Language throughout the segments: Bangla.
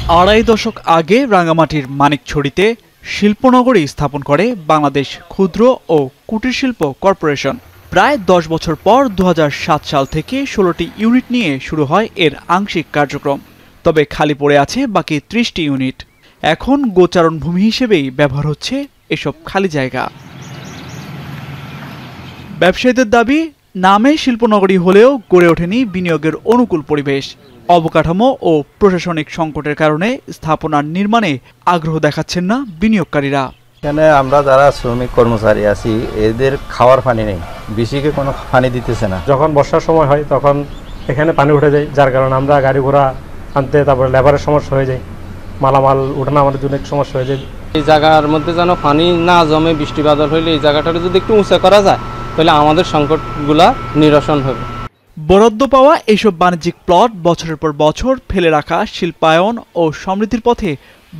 আড়াই দশক আগে রাঙ্গামাটির মানিকছড়িতে শিল্পনগরী স্থাপন করে বাংলাদেশ ক্ষুদ্র ও কুটির শিল্প কর্পোরেশন। প্রায় ১০ বছর পর ২০০৭ সাল থেকে ১৬টি ইউনিট নিয়ে শুরু হয় এর আংশিক কার্যক্রম। তবে খালি পড়ে আছে বাকি ৩০টি ইউনিট। এখন গোচারণ ভূমি হিসেবেই ব্যবহার হচ্ছে এসব খালি জায়গা। ব্যবসায়ীদের দাবি, নামে শিল্পনগরী হলেও গড়ে ওঠেনি বিনিয়োগের অনুকূল পরিবেশ। অবকাঠামো ও প্রশাসনিক সংকটের কারণে স্থাপনার নির্মাণে আগ্রহ দেখাচ্ছেন না বিনিয়োগকারীরা। এখানে আমরা যারা শ্রমিক কর্মচারী আছি, এদের খাওয়ার পানি নেই, বেশিকে কোনো পানি দিতেছে না। যখন বর্ষার সময় হয় তখন এখানে পানি উঠে যায়, যার কারণে আমরা গাড়ি ঘোড়া আনতে, তারপরে লেবারের সমস্যা হয়ে যায়, মালামাল উঠানো আমাদের জন্য এক সমস্যা হয়ে যায়। এই জায়গার মধ্যে যেন পানি না জমে, বৃষ্টি বাদল হইলে এই জায়গাটা যদি একটু উঁচা করা যায় তাহলে আমাদের সংকটগুলা নিরসন হবে। বরাদ্দ পাওয়া এইসব বাণিজ্যিক প্লট বছরের পর বছর ফেলে রাখা শিল্পায়ন ও সমৃদ্ধির পথে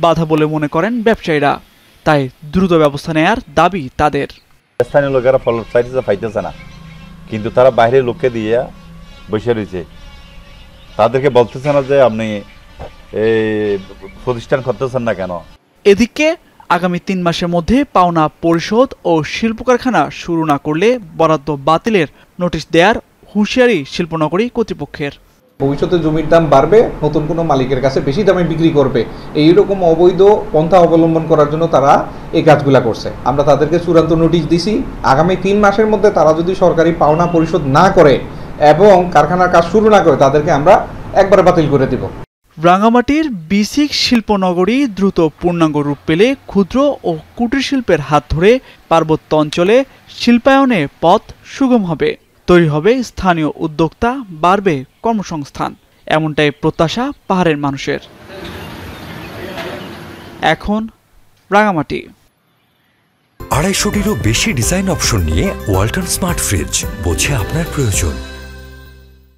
বাধা বলে মনে করেন ব্যবসায়ীরা। তাই দ্রুত ব্যবস্থা নেয়ার দাবি তাদের। স্থানীয় লোকেরা ফল পাইতেছে না, কিন্তু তারা বাইরের লোককে দিয়ে বসে রয়েছে। তাদেরকে বলতেছে না যে আপনি এই প্রতিষ্ঠান করতেছেন না কেন। এদিকে আগামী ৩ মাসের মধ্যে পাওনা পরিশোধ ও শিল্প কারখানা শুরু না করলে বরাদ্দ বাতিলের নোটিশ দেয়ার হুঁশিয়ারি শিল্পনগরী কর্তৃপক্ষের। ভবিষ্যতে জমির দাম বাড়বে, নতুন কোনো মালিকের কাছে বেশি দামে বিক্রি করবে, এইরকম অবৈধ পন্থা অবলম্বন করার জন্য তারা এই কাজগুলা করছে। আমরা তাদেরকে চূড়ান্ত নোটিশ দিছি, আগামী ৩ মাসের মধ্যে তারা যদি সরকারি পাওনা পরিশোধ না করে এবং কারখানার কাজ শুরু না করে তাদেরকে আমরা একবারে বাতিল করে দিব। রাঙ্গামাটির বিসিক শিল্পনগরী দ্রুত পূর্ণাঙ্গ রূপ পেলে ক্ষুদ্র ও কুটির শিল্পের হাত ধরে পার্বত্য অঞ্চলে শিল্পায়নে পথ সুগম হবে, তৈরি হবে স্থানীয় উদ্যোক্তা, বাড়বে কর্মসংস্থান। এমনটাই প্রত্যাশা পাহাড়ের মানুষের। এখন রাঙ্গামাটি। ২৫০টিরও বেশি ডিজাইন অপশন নিয়ে ওয়ালটন স্মার্ট ফ্রিজ, বোঝে আপনার প্রয়োজন।